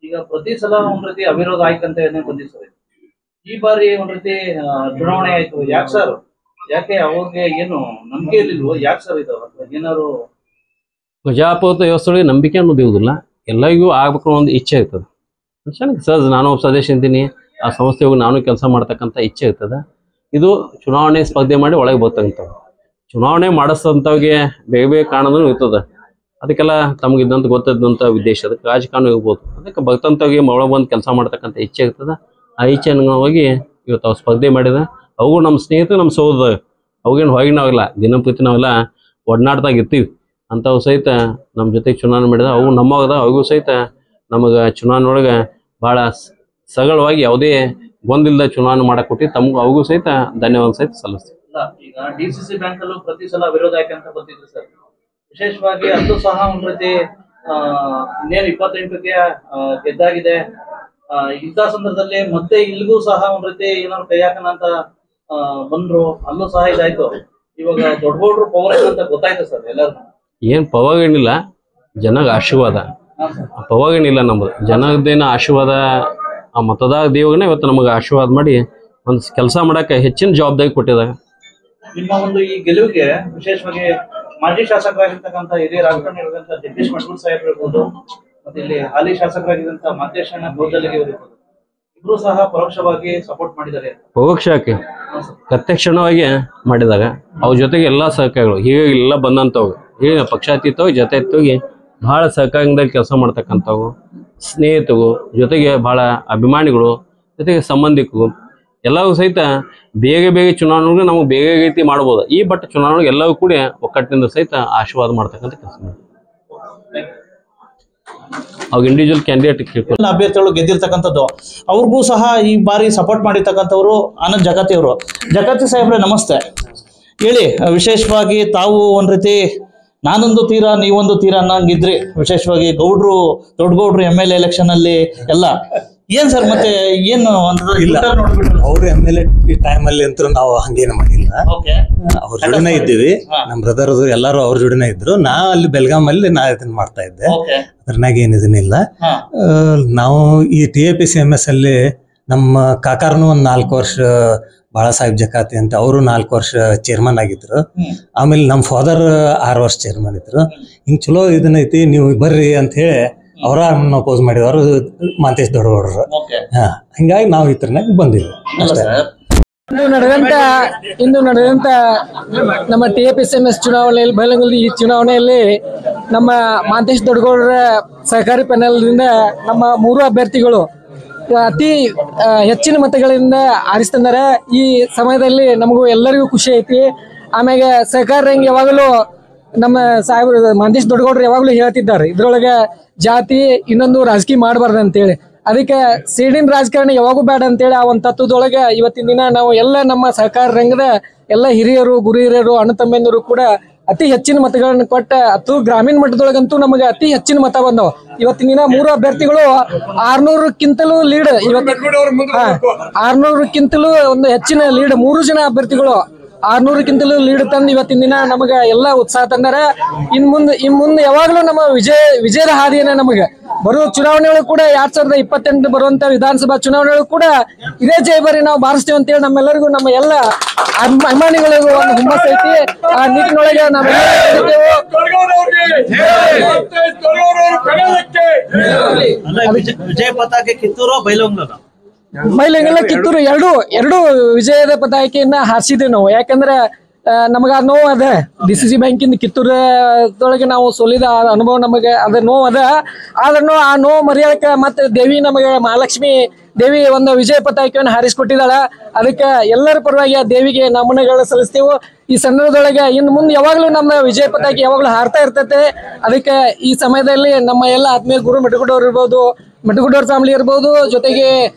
S3: ಈಗ ಪ್ರತಿ ಸಲ ಒಂದ್ ರೀತಿ ಅವಿರೋಧ ಆಯ್ತಂತ ಬಂದಿತ್ತು. ಈ ಬಾರಿ ಒಂದ್ ರೀತಿ ಚುನಾವಣೆ ಆಯ್ತು. ಯಾಕೆ ಸರ್? ಯಾಕೆ ಅವ್ರಿಗೆ ಏನು ನಂಬಿಕೆ ಇರ್ಲಿಲ್ವೋ? ಯಾಕೆ ಸರ್ ಇದು ಏನಾದ್ರು
S2: ಪ್ರಜಾಪ್ರಭುತ್ವ ವ್ಯವಸ್ಥೆಗಳಿಗೆ ನಂಬಿಕೆ ಅನ್ನೋದು ಇರುವುದಿಲ್ಲ, ಎಲ್ಲರಿಗೂ ಆಗ್ಬೇಕು ಒಂದು ಇಚ್ಛೆ ಇರ್ತದೆ. ಚೆನ್ನಾಗಿ ಸಹಜ, ನಾನು ಒಬ್ಬ ಸದಸ್ಯ ಇದ್ದೀನಿ, ಆ ಸಂಸ್ಥೆ ಹೋಗಿ ನಾನು ಕೆಲಸ ಮಾಡ್ತಕ್ಕಂಥ ಇಚ್ಛೆ ಇರ್ತದೆ. ಇದು ಚುನಾವಣೆ ಸ್ಪರ್ಧೆ ಮಾಡಿ ಒಳಗೆ ಬರ್ತಕ್ಕಂಥವು ಚುನಾವಣೆ ಮಾಡಿಸ್ತಂಥವ್ರಿಗೆ ಬೇಗ ಬೇಗ ಕಾರಣನೂ ಇರ್ತದೆ. ಅದಕ್ಕೆಲ್ಲ ತಮಗಿದ್ದಂತ ಗೊತ್ತಿದ್ದಂಥ ಉದ್ದೇಶ ಅದಕ್ಕೆ ರಾಜಕಾರಣ ಇರ್ಬೋದು. ಅದಕ್ಕೆ ಬರ್ತಂಥವ್ರಿಗೆ ಒಳಗೆ ಬಂದು ಕೆಲಸ ಮಾಡ್ತಕ್ಕಂಥ ಇಚ್ಛೆ ಇರ್ತದೆ. ಆ ಇಚ್ಛೆ ಹೋಗಿ ಇವತ್ತು ಅವ್ರು ಸ್ಪರ್ಧೆ ಮಾಡಿದ ಅವು ನಮ್ಮ ಸ್ನೇಹಿತರು, ನಮ್ಮ ಸೋದರ, ಅವಾಗೇನು ಹೊರಗಿನಾವಿಲ್ಲ, ದಿನಂಪ್ರತಿ ನಾವೆಲ್ಲ ಒಡನಾಡ್ದಾಗ ಇರ್ತೀವಿ. ಅಂಥವು ಸಹಿತ ನಮ್ಮ ಜೊತೆಗೆ ಚುನಾವಣೆ ಮಾಡಿದ ಅವು ನಮ್ಮದ ಅವಿಗೂ ಸಹಿತ ನಮಗೆ ಚುನಾವಣೆ ಒಳಗೆ ಭಾಳ ಸರಳವಾಗಿ ಯಾವುದೇ ಗೊಂದಿಲ್ಲದ ಚುನಾವಣೆ ಮಾಡಕ್ಕೆ ಕೊಟ್ಟು ತಮಗೂ ಅವಿಗೂ ಸಹಿತ ಧನ್ಯವಾದ ಸಹಿತ ಸಲ್ಲಿಸ್ತೀವಿ.
S3: ಈಗ DCC ಬ್ಯಾಂಕ್ ಅಲ್ಲೂ ಪ್ರತಿ ಸಲ ವಿರೋಧ ಆಯ್ಕೆ ಅಂತ ಬರ್ತಿದ್ರು ಸರ್. ವಿಶೇಷವಾಗಿ ಅಲ್ಲೂ ಸಹ ಒಂದ್ ರೀತಿ ಇನ್ನೇನು 28ಕ್ಕೆ ಗೆದ್ದಾಗಿದೆ. ಇಂಥ ಸಂದರ್ಭದಲ್ಲಿ ಮತ್ತೆ ಇಲ್ಲಿಗೂ ಸಹ ಒಂದ್ ರೀತಿ ಏನಾದ್ರು ಕೈ ಹಾಕೋಣ ಅಂತ ಬಂದ್ರು, ಅಲ್ಲೂ ಸಹ ಇದಾಯ್ತು. ಇವಾಗ ದೊಡ್ಡಗೌಡ್ರು ಪವರ್ ಅಂತ ಗೊತ್ತಾಯ್ತು ಸರ್ ಎಲ್ಲರೂ.
S2: ಏನು ಪವರ್ ಏನಿಲ್ಲ, ಜನಗ ಆಶೀರ್ವಾದ. ಪವರ್ ಏನಿಲ್ಲ, ನಮ್ಮದು ಜನದೇನ ಆಶೀರ್ವಾದ. ಆ ಮತದಾರ ದೇವಗನೇ ಇವತ್ತು ನಮಗೆ ಆಶೀರ್ವಾದ ಮಾಡಿ ಒಂದು ಕೆಲಸ ಮಾಡಕ್ಕೆ ಹೆಚ್ಚಿನ ಜವಾಬ್ದಾರಿ ಕೊಟ್ಟಿದಾಗ.
S3: ನಿಮ್ಮ ಒಂದು ಈ ಗೆಲುವಿಗೆ ವಿಶೇಷವಾಗಿ ಮಾಜಿ ಶಾಸಕರಾಗಿರ್ತಕ್ಕಂಥ ಹಿರಿಯ ರಾಜಕಾರಣಿಯಾಗಿರುವಂತಹ ಜಗದೀಶ್ ಮಠಗೂರ್ ಸಾಹೇಬ್ ಇರ್ಬೋದು, ಮತ್ತೆ ಇಲ್ಲಿ ಹಾಲಿ ಶಾಸಕರಾಗಿದ್ದಂತಹ ಮಾದೇಶಣ್ಣ ಗೋದಲಿಗೆ ಇರ್ಬೋದು, ಇಬ್ರು ಸಹ ಪರೋಕ್ಷವಾಗಿ ಸಪೋರ್ಟ್ ಮಾಡಿದ್ದಾರೆ.
S2: ಪರೋಕ್ಷಕ್ಕೆ ಪ್ರತ್ಯಕ್ಷಣವಾಗಿ ಮಾಡಿದಾಗ ಅವ್ರ ಜೊತೆಗೆ ಎಲ್ಲ ಸಹಕಾರಿಗಳು ಹೀಗೆ ಎಲ್ಲ ಬಂದಂಥವು ಈಗ ಪಕ್ಷಾತೀತವಾಗಿ ಜೊತೆ ಎತ್ತೋಗಿ ಭಾಳ ಸಹಕಾರದಲ್ಲಿ ಕೆಲಸ ಮಾಡ್ತಕ್ಕಂಥವು ಸ್ನೇಹಿತರು, ಜೊತೆಗೆ ಭಾಳ ಅಭಿಮಾನಿಗಳು, ಜೊತೆಗೆ ಸಂಬಂಧಿಕರು ಎಲ್ಲವೂ ಸಹಿತ ಬೇಗ ಬೇಗ ಚುನಾವಣೆಗೆ ನಾವು ಬೇಗ ರೀತಿ ಮಾಡ್ಬೋದು. ಈ ಬಟ್ ಚುನಾವಣೆಗೆ ಎಲ್ಲವೂ ಕೂಡ ಒಕ್ಕಟ್ಟಿನಿಂದ ಸಹಿತ ಆಶೀರ್ವಾದ ಮಾಡ್ತಕ್ಕಂಥ ಕೆಲಸ ಮಾಡ್ತೀವಿ. ಅವಾಗ ಇಂಡಿವಿಜುವಲ್ ಕ್ಯಾಂಡಿಡೇಟ್
S3: ಅಭ್ಯರ್ಥಿಗಳು ಗೆದ್ದಿರ್ತಕ್ಕಂಥದ್ದು ಅವ್ರಿಗೂ ಸಹ ಈ ಬಾರಿ ಸಪೋರ್ಟ್ ಮಾಡಿರ್ತಕ್ಕಂಥವ್ರು ಆನಂದ್ ಜಗತಿ ಅವರು. ಜಗತಿ ಸಾಹೇಬ್ರೆ ನಮಸ್ತೆ. ಹೇಳಿ, ವಿಶೇಷವಾಗಿ ತಾವು ಒಂದ್ ರೀತಿ ನಾನೊಂದು ತೀರ ನೀವೊಂದು ತೀರ ಅನ್ನಂಗಿದ್ರಿ. ವಿಶೇಷವಾಗಿ ದೊಡ್ಡಗೌಡ್ರು MLA ಎಲೆಕ್ಷನ್ ಅಲ್ಲಿ ಎಲ್ಲ ಏನ್ ಸರ್ ಮತ್ತೆ ಏನು
S4: ಅವ್ರು MLA ಟೈಮ್ ಅಲ್ಲಿ ಅಂತೂ ನಾವು ಹಂಗೇನು ಮಾಡಿಲ್ಲ. ಅವ್ರ ಜೋಡಿನೇ ಇದ್ದೀವಿ, ನಮ್ ಬ್ರದರ್ ಎಲ್ಲಾರು ಅವ್ರ ಜೋಡಿನೇ ಇದ್ರು. ನಾ ಅಲ್ಲಿ ಬೆಲ್ಗಾಮ್ ಅಲ್ಲಿ ನಾ ಇದನ್ನ ಮಾಡ್ತಾ ಇದ್ದೆ, ಅದ್ರನಾಗ ಏನ್ ಇದನ್ನಿಲ್ಲ. ನಾವು ಈ TAPCMS ಅಲ್ಲಿ ನಮ್ಮ ಕಾಕಾರನು ಒಂದ್ 4 ವರ್ಷ ಬಾಳಾ ಸಾಹೇಬ್ ಜಕಾತಿ ಅಂತ ಅವರು 4 ವರ್ಷ ಚೇರ್ಮನ್ ಆಗಿದ್ರು. ಆಮೇಲೆ ನಮ್ಮ ಫಾದರ್ 6 ವರ್ಷ ಚೇರ್ಮನ್ ಇದ್ರು. ಹಿಂಗ್ ಚಲೋ ಇದನ್ನೈತಿ, ನೀವು ಬರ್ರಿ ಅಂತ ಹೇಳಿ ಅವರ ಅಪೋಸ್ ಮಾಡಿದವರು ಮಾಂತೇಶ್ ದೊಡ್ಡಗೌಡರು. ಹಂಗಾಗಿ ನಾವು ಈ ತರನಾಗ ಬಂದಿದ್ವಿ ಅಷ್ಟೇ.
S5: ಇಂದು ನಡೆದಂತ ನಮ್ಮ TAPSMS ಚುನಾವಣೆಯಲ್ಲಿ ಬೈಲಹೊಂಗಲ ಈ ಚುನಾವಣೆಯಲ್ಲಿ ನಮ್ಮ ಮಾಂತೇಶ್ ದೊಡ್ಡಗೌಡರ ಸಹಕಾರಿ ಪ್ಯಾನೆಲ್ದಿಂದ ನಮ್ಮ 3 ಅಭ್ಯರ್ಥಿಗಳು ಅತಿ ಹೆಚ್ಚಿನ ಮತಗಳಿಂದ ಆರಿಸ್ತಂದರೆ ಈ ಸಮಯದಲ್ಲಿ ನಮಗೂ ಎಲ್ಲರಿಗೂ ಖುಷಿ ಐತಿ. ಆಮೇಲೆ ಸಹಕಾರ ರಂಗ ಯಾವಾಗಲೂ ನಮ್ಮ ಸಾಹೇಬರು ಮಾಂತೇಶ್ ದೊಡ್ಡಗೌಡರು ಯಾವಾಗಲೂ ಹೇಳ್ತಿದ್ದಾರೆ ಇದ್ರೊಳಗೆ ಜಾತಿ ಇನ್ನೊಂದು ರಾಜಕೀಯ ಮಾಡಬಾರ್ದು ಅಂತೇಳಿ. ಅದಕ್ಕೆ ಸಿಡಿನ ರಾಜಕಾರಣ ಯಾವಾಗೂ ಬೇಡ ಅಂತೇಳಿ ಆ ಒಂದು ತತ್ವದೊಳಗೆ ಇವತ್ತಿನ ದಿನ ನಾವು ಎಲ್ಲ ನಮ್ಮ ಸಹಕಾರ ರಂಗದ ಎಲ್ಲ ಹಿರಿಯರು ಗುರು ಹಿರಿಯರು ಅಣ್ಣ ತಮ್ಮಂದಿರು ಕೂಡ ಅತಿ ಹೆಚ್ಚಿನ ಮತಗಳನ್ನು ಕೊಟ್ಟ ಅದು ಗ್ರಾಮೀಣ ಮಟ್ಟದೊಳಗಂತೂ ನಮಗೆ ಅತಿ ಹೆಚ್ಚಿನ ಮತ ಬಂದವು. ಇವತ್ತಿನ ದಿನ 3 ಅಭ್ಯರ್ಥಿಗಳು 600ಕ್ಕಿಂತಲೂ ಲೀಡ್, 600ಕ್ಕಿಂತಲೂ ಒಂದು ಹೆಚ್ಚಿನ ಲೀಡ್, 3 ಜನ ಅಭ್ಯರ್ಥಿಗಳು 600ಕ್ಕಿಂತಲೂ ಲೀಡ್ ತಂದು ಇವತ್ತಿನ ದಿನ ನಮಗೆ ಎಲ್ಲ ಉತ್ಸಾಹ ತಂದಾರೆ. ಇನ್ ಮುಂದೆ ಯಾವಾಗಲೂ ನಮ್ಮ ವಿಜಯದ ಹಾದಿಯನ್ನ ನಮಗೆ ಬರುವ ಚುನಾವಣೆಗಳು ಕೂಡ 2028 ಬರುವಂತ ವಿಧಾನಸಭಾ ಚುನಾವಣೆಗಳು ಕೂಡ ಇದೇ ಜಯಬರಿ ನಾವು ಬಾರಿಸ್ತೀವಿ ಅಂತೇಳಿ ನಮ್ಮೆಲ್ಲರಿಗೂ ನಮ್ಮ ಎಲ್ಲ ಅಭಿಮಾನಿಗಳಿಗೂ ಒಂದು ಹುಮ್ಮಸ್ ಐತಿ. ಆ ನಿಟ್ಟಿನೊಳಗೆ
S3: ವಿಜಯ ಪತಾಕೆ ಕಿತ್ತೂರು
S5: ಬೈಲಹೊಂಗಲ ಕಿತ್ತೂರು ಎರಡು ವಿಜಯದ ಪತಾಕೆಯನ್ನ ಹಾರಿಸಿದ್ದೇವೆ ನಾವು. ಯಾಕಂದ್ರೆ ನಮಗ ಆ ನೋವು ಅದ, DCC ಬ್ಯಾಂಕಿಂದ ಕಿತ್ತೂರದೊಳಗೆ ನಾವು ಸೋಲಿದ ಅನುಭವ ನಮಗೆ ಅದ ನೋವು ಅದ. ಆದ್ರೂ ಆ ನೋವು ಮರೆಯಕ ಮತ್ತೆ ದೇವಿ ನಮಗೆ ಮಹಾಲಕ್ಷ್ಮಿ ದೇವಿ ಒಂದು ವಿಜಯ ಪತಾಕೆಯನ್ನು ಹಾರಿಸಿಕೊಟ್ಟಿದ್ದಾಳ. ಅದಕ್ಕೆ ಎಲ್ಲರ ಪರವಾಗಿ ಆ ದೇವಿಗೆ ನಮನಗಳು ಸಲ್ಲಿಸ್ತೇವೆ. ಈ ಸಂದರ್ಭದೊಳಗೆ ಇನ್ನು ಮುಂದೆ ಯಾವಾಗಲೂ ನಮ್ಮ ವಿಜಯ ಪತಾಕೆ ಯಾವಾಗಲೂ ಹಾರ್ತಾ ಇರ್ತೈತೆ. ಅದಕ್ಕೆ ಈ ಸಮಯದಲ್ಲಿ ನಮ್ಮ ಎಲ್ಲ ಆತ್ಮೀಯ ಗುರು ಮೆಟಗುಡ್ಡವ್ರು ಇರ್ಬೋದು, ಮೆಟಗುಡ್ಡವ್ರ ಫ್ಯಾಮಿಲಿ ಇರ್ಬೋದು, ಜೊತೆಗೆ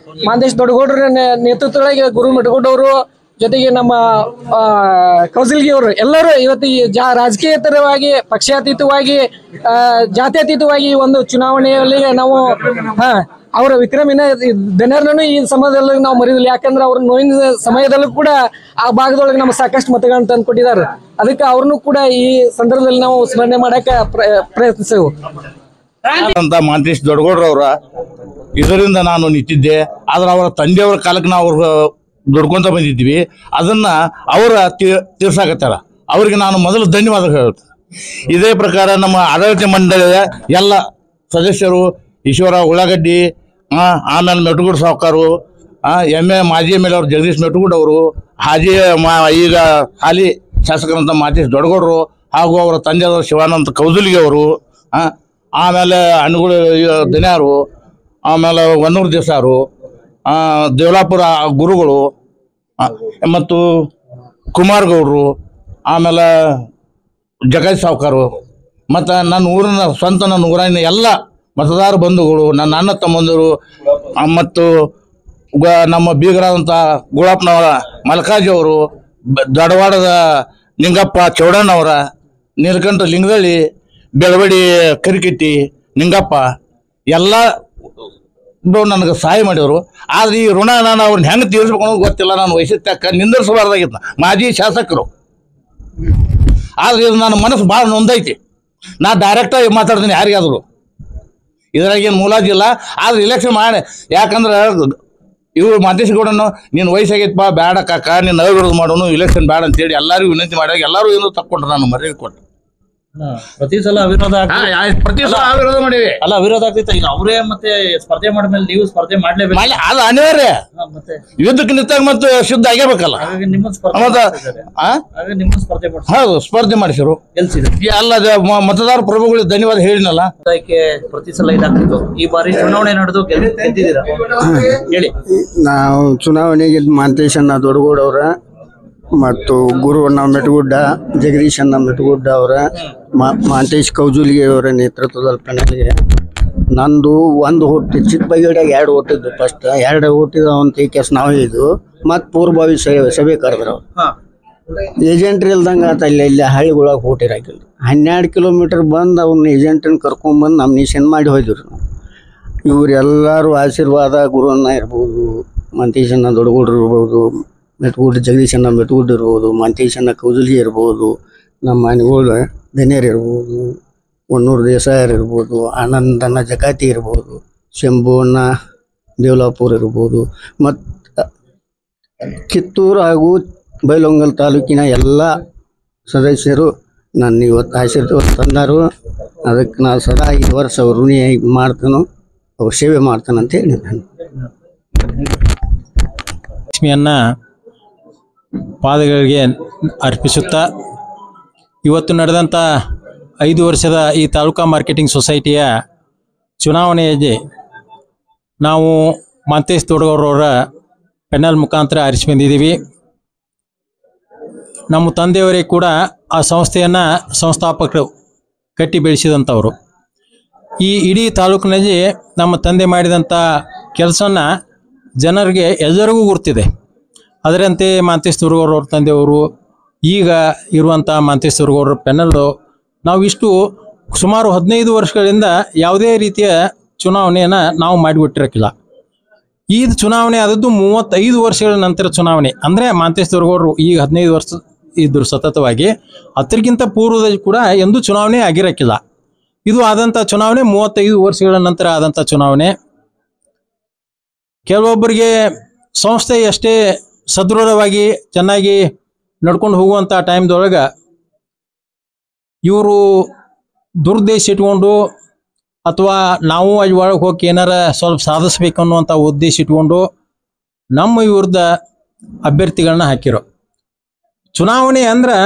S5: ಮಾಂತೇಶ್ ದೊಡ್ಡಗೌಡರ ನೇತೃತ್ವದೊಳಗೆ ಗುರು ಮೆಟಗುಡ್ಡವರು, ಜೊತೆಗೆ ನಮ್ಮ ಕೌಸಲ್ಗಿ ಅವರು ಎಲ್ಲರೂ ಇವತ್ತು ಈ ರಾಜಕೀಯೇತರವಾಗಿ ಪಕ್ಷಾತೀತವಾಗಿ ಜಾತ್ಯತೀತವಾಗಿ ಈ ಒಂದು ಚುನಾವಣೆಯಲ್ಲಿ ನಾವು ಅವರ ವಿಕ್ರಮಿನ ಧನ್ಯರನ್ನು ಈ ಸಮಯದಲ್ಲಿ ನಾವು ಮರೆಯಲಿಲ್ಲ. ಯಾಕಂದ್ರೆ ಅವ್ರ ನೋವಿನ ಸಮಯದಲ್ಲೂ ಕೂಡ ಆ ಭಾಗದೊಳಗೆ ನಮ್ಗೆ ಸಾಕಷ್ಟು ಮತಗಳನ್ನು ತಂದು ಕೊಟ್ಟಿದ್ದಾರೆ. ಅದಕ್ಕೆ ಅವ್ರನ್ನು ಕೂಡ ಈ ಸಂದರ್ಭದಲ್ಲಿ ನಾವು ಸ್ಮರಣೆ ಮಾಡಕ್ಕೆ ಪ್ರಯತ್ನಿಸೆವು.
S6: ಅಂತ ಮಾಂತೇಶ್ ದೊಡ್ಡಗೌಡ್ರವ್ರ ಇದರಿಂದ ನಾನು ನಿಂತಿದ್ದೆ. ಆದ್ರೆ ಅವರ ತಂದೆಯವರ ಕಾಲಕ್ಕೆ ನಾವು ಅವ್ರ ದುಡ್ಕೊಂತ ಬಂದಿದ್ವಿ. ಅದನ್ನ ಅವರ ತೀರ್ಸಾಕತ್ತಾರ. ಅವ್ರಿಗೆ ನಾನು ಮೊದಲು ಧನ್ಯವಾದ ಹೇಳ್ತೇನೆ. ಇದೇ ಪ್ರಕಾರ ನಮ್ಮ ಆಡಳಿತ ಮಂಡಳಿಯ ಎಲ್ಲ ಸದಸ್ಯರು, ಈಶ್ವರ ಉಳ್ಳಾಗಡ್ಡಿ, ಆಮೇಲೆ ಮೆಟಗುಡ್ ಸಾವ್ಕಾರು, ಮಾಜಿ MLA ಅವರು ಜಗದೀಶ್ ಮೆಟಗುಡ್ ಅವರು, ಈಗ ಹಾಲಿ ಶಾಸಕರಂತ ಮಾಂತೇಶ್ ದೊಡ್ಡಗೌಡರು, ಹಾಗೂ ಅವರ ತಂದೆಯವರು ಶಿವಾನಂದ ಕೌದಲ್ಗಿ ಅವರು, ಆಮೇಲೆ ಅನುಗುಳ ದಿನ್ಯಾರು, ಆಮೇಲೆ ವನ್ನೂರು ದೇಸಾರು, ದೇವಲಾಪುರ ಗುರುಗಳು ಮತ್ತು ಕುಮಾರ್ ಗೌಡ್ರು, ಆಮೇಲೆ ಜಗದೀಶ್ ಸಾವ್ಕಾರು, ಮತ್ತು ನನ್ನ ಊರಿನ ಎಲ್ಲ ಮತದಾರ ಬಂಧುಗಳು, ನನ್ನ ಅಣ್ಣ ತಮ್ಮಂದಿರು, ಮತ್ತು ನಮ್ಮ ಬೀಗರಾದಂಥ ಗುಳಪ್ಪನವರ ಮಲ್ಕಾಜಿ ಅವರು, ದಡವಾಡದ ನಿಂಗಪ್ಪ ಚೌಡಣ್ಣವರ, ನೀಲಕಂಠ ಲಿಂಗದಳ್ಳಿ, ಬೆಳವಡಿ ಕರಿಕಿಟ್ಟಿ ನಿಂಗಪ್ಪ ಎಲ್ಲ ನನಗೆ ಸಹಾಯ ಮಾಡಿದರು. ಆದ್ರೆ ಈ ಋಣ ನಾನು ಅವ್ರನ್ನ ಹೆಂಗೆ ತೀರಿಸ್ಬೇಕು ಗೊತ್ತಿಲ್ಲ. ನಾನು ವಯಸ್ಸಿತ್ತಕ್ಕ ನಿಂದಿರಿಸಬಾರ್ದಾಗಿತ್ತು ಮಾಜಿ ಶಾಸಕರು. ಆದ್ರೆ ಇದು ನನ್ನ ಮನಸ್ಸು ಭಾಳ ನೊಂದೈತಿ. ನಾ ಡೈರೆಕ್ಟಾಗಿ ಮಾತಾಡ್ತೀನಿ ಯಾರಿಗಾದ್ರು, ಇದ್ರಾಗೇನು ಮುಲಾಜಿಲ್ಲ. ಆದ್ರೆ ಇಲೆಕ್ಷನ್ ಮಾಡಿ, ಯಾಕಂದ್ರೆ ಇವ್ರು ಮಾಂತೇಶ್ ಗೌಡನು ನೀನು ವಯಸ್ಸಾಗೈತಪ್ಪ ಬೇಡ ಕಾಕ, ನೀನು ಅವಿರೋಧ ಮಾಡೋನು, ಇಲೆಕ್ಷನ್ ಬೇಡ ಅಂತೇಳಿ ಎಲ್ಲರಿಗೂ ವಿನಂತಿ ಮಾಡಿದಾಗ ಎಲ್ಲರೂ ಏನೋ ತಕ್ಕೊಂಡ್ರು, ನಾನು ಮರ್ಯಾದೆ ಕೊಟ್ಟು
S3: ಪ್ರತಿ ಸಲ ಅವಿರೋಧ
S6: ಮಾಡಿವಿ.
S3: ಅಲ್ಲ ಅವಿರೋಧ ಆಗ್ತೈತೆ. ಈಗ ಅವರೇ ಮತ್ತೆ ಸ್ಪರ್ಧೆ ಮಾಡಿದ್ಮೇಲೆ ನೀವು ಸ್ಪರ್ಧೆ ಮಾಡ್ಲೇಬೇಕು,
S6: ಅದು ಅನಿವಾರ್ಯ.
S3: ಮತ್ತೆ
S6: ಯುದ್ಧಕ್ಕೆ ನಿಂತಾಗ ಮತ್ತೆ ಶುದ್ಧ ಆಗಬೇಕಲ್ಲ.
S3: ನಿಮ್ಮ ಸ್ಪರ್ಧೆ
S6: ಹೌದು, ಸ್ಪರ್ಧೆ ಮಾಡಿಸಿರು,
S3: ಗೆಲ್ಸಿದ್ರು.
S6: ಅಲ್ಲ ಮತದಾರ ಪ್ರಭುಗಳಿಗೆ ಧನ್ಯವಾದ ಹೇಳಿನಲ್ಲ.
S3: ಪ್ರತಿ ಸಲ ಇದಾಗ್ತಿತ್ತು. ಈ ಬಾರಿ ಚುನಾವಣೆ ನಡೆದು ಗೆದ್ದಿದ್ದೀರಾ, ಹೇಳಿ.
S7: ನಾವು ಚುನಾವಣೆಗೆ ಮಾಂತೇಶಣ್ಣ ದೊಡ್ಡಗೌಡವ್ರ ಮತ್ತು ಗುರುವಣ್ಣ ಮೆಟಗುಡ್ಡ, ಜಗದೀಶಣ್ಣ ಮೆಟಗುಡ್ಡ ಅವರ, ಮಾಂತೇಶ್ ಕೌಜುಲ್ಗಿ ಅವರ ನೇತೃತ್ವದಲ್ಲಿ ಪ್ಯಾನೆಲ್ಗೆ ನಂದು 1 ಓಟ್, ಚಿಕ್ಕಬೈಗಡಿಯಾಗ 2 ಓಟಿದ್ದು. ಫಸ್ಟ್ 2 ಓಟಿದ ಅಂತ ಕೇಸ್ ನಾವೇ ಇದ್ದು, ಮತ್ತು ಪೂರ್ವಭಾವಿ ಸಭೆ ಕರೆದ್ರು. ಏಜೆಂಟ್ರಿ ಇಲ್ದಂಗೆ ಆತ ಇಲ್ಲಿ ಹಳ್ಳಿಗೊಳಗೆ ಓಟಿರಾಕಿಲ್ಲ. 12 ಕಿಲೋಮೀಟರ್ ಬಂದು ಅವ್ನ ಏಜೆಂಟನ್ನು ಕರ್ಕೊಂಡ್ಬಂದು ನಾಮಿನೇಷನ್ ಮಾಡಿ ಹೋಯ್ದಿವ್ರಿ ನಾವು. ಇವರೆಲ್ಲರೂ ಆಶೀರ್ವಾದ, ಗುರುವಣ್ಣ ಇರ್ಬೋದು, ಮಾಂತೇಶಣ್ಣ ದೊಡ್ಡಗೌಡ್ರು ಇರ್ಬೋದು, ಮೆಟಗುಡ್ ಜಗದೀಶಣ್ಣ ಮೆಟಗುಡ್ ಇರ್ಬೋದು, ಮಾಂತೇಶಣ್ಣ ಕೌಜಲ್ಗಿ ಇರ್ಬೋದು, ನಮ್ಮ ಮನೆಗಳು ಧನ್ಯರು ಇರ್ಬೋದು, ವನ್ನೂರು ದೇಸಾಯರು ಇರ್ಬೋದು, ಆನಂದಣ್ಣ ಜಕಾತಿ ಇರ್ಬೋದು, ಶಂಭುವಣ್ಣ ದೇವಲಾಪುರ ಇರ್ಬೋದು, ಮತ್ತು ಕಿತ್ತೂರು ಹಾಗೂ ಬೈಲಹೊಂಗಲ ತಾಲೂಕಿನ ಎಲ್ಲ ಸದಸ್ಯರು ನನ್ನ ಇವತ್ತು ಆಶೀರ್ವಾದ ತಂದರು. ಅದಕ್ಕೆ ನಾನು ಸದಾ 5 ವರ್ಷ ಅವ್ರ ಋಣಿಯಾಗಿ ಮಾಡ್ತಾನೋ, ಅವ್ರ ಸೇವೆ ಮಾಡ್ತಾನಂತ ಹೇಳಿ ನಾನು
S8: ಲಕ್ಷ್ಮಿಯನ್ನು ಪಾದಗಳಿಗೆ ಅರ್ಪಿಸುತ್ತಾ ಇವತ್ತು ನಡೆದಂಥ 5 ವರ್ಷದ ಈ ತಾಲೂಕಾ ಮಾರ್ಕೆಟಿಂಗ್ ಸೊಸೈಟಿಯ ಚುನಾವಣೆಯಲ್ಲಿ ನಾವು ಮಾಂತೇಶ್ ದೊಡ್ಡಗೌಡರವರ ಪೆನಲ್ ಮುಖಾಂತರ ಆರಿಸಿ ಬಂದಿದ್ದೀವಿ. ನಮ್ಮ ತಂದೆಯವರೇ ಕೂಡ ಆ ಸಂಸ್ಥೆಯನ್ನು ಸಂಸ್ಥಾಪಕರು ಕಟ್ಟಿ ಬೆಳೆಸಿದಂಥವರು. ಈ ಇಡೀ ತಾಲೂಕಿನಲ್ಲಿ ನಮ್ಮ ತಂದೆ ಮಾಡಿದಂಥ ಕೆಲಸನ ಜನರಿಗೆ ಎಲ್ಲರಿಗೂ ಗುರ್ತಿದೆ. ಅದರಂತೆ ಮಾಂತೇಶ್ ದೊಡ್ಡಗೌಡರವ್ರ ತಂದೆಯವರು, ಈಗ ಇರುವಂಥ ಮಾಂತೇಶ್ ದೊಡ್ಡಗೌಡರ ಪೆನಲ್ಲು, ನಾವಿಷ್ಟು ಸುಮಾರು 15 ವರ್ಷಗಳಿಂದ ಯಾವುದೇ ರೀತಿಯ ಚುನಾವಣೆಯನ್ನು ನಾವು ಮಾಡಿಬಿಟ್ಟಿರಕ್ಕಿಲ್ಲ. ಈ ಚುನಾವಣೆ ಆದದ್ದು 35 ವರ್ಷಗಳ ನಂತರ ಚುನಾವಣೆ. ಅಂದರೆ ಮಾಂತೇಶ್ ದೊಡ್ಡಗೌಡರು ಈಗ 15 ವರ್ಷ ಇದ್ದರು ಸತತವಾಗಿ, ಅದಕ್ಕಿಂತ ಪೂರ್ವದಲ್ಲಿ ಕೂಡ ಎಂದೂ ಚುನಾವಣೆ ಆಗಿರಕ್ಕಿಲ್ಲ. ಇದು ಆದಂಥ ಚುನಾವಣೆ 35 ವರ್ಷಗಳ ನಂತರ ಆದಂಥ ಚುನಾವಣೆ. ಕೆಲವೊಬ್ಬರಿಗೆ ಸಂಸ್ಥೆ ಎಷ್ಟೇ ಸದೃಢವಾಗಿ ಚೆನ್ನಾಗಿ ನಡ್ಕೊಂಡು ಹೋಗುವಂಥ ಟೈಮ್ದೊಳಗೆ ಇವರು ದುರುದ್ದೇಶ ಇಟ್ಕೊಂಡು ಅಥವಾ ನಾವು ಅಲ್ಲಿ ಒಳಗೆ ಹೋಗಿ ಏನಾರ ಸ್ವಲ್ಪ ಸಾಧಿಸ್ಬೇಕು ಅನ್ನುವಂಥ ಉದ್ದೇಶ ಇಟ್ಕೊಂಡು ನಮ್ಮ ವಿರುದ್ಧ ಅಭ್ಯರ್ಥಿಗಳನ್ನ ಹಾಕಿರೋ. ಚುನಾವಣೆ ಅಂದ್ರೆ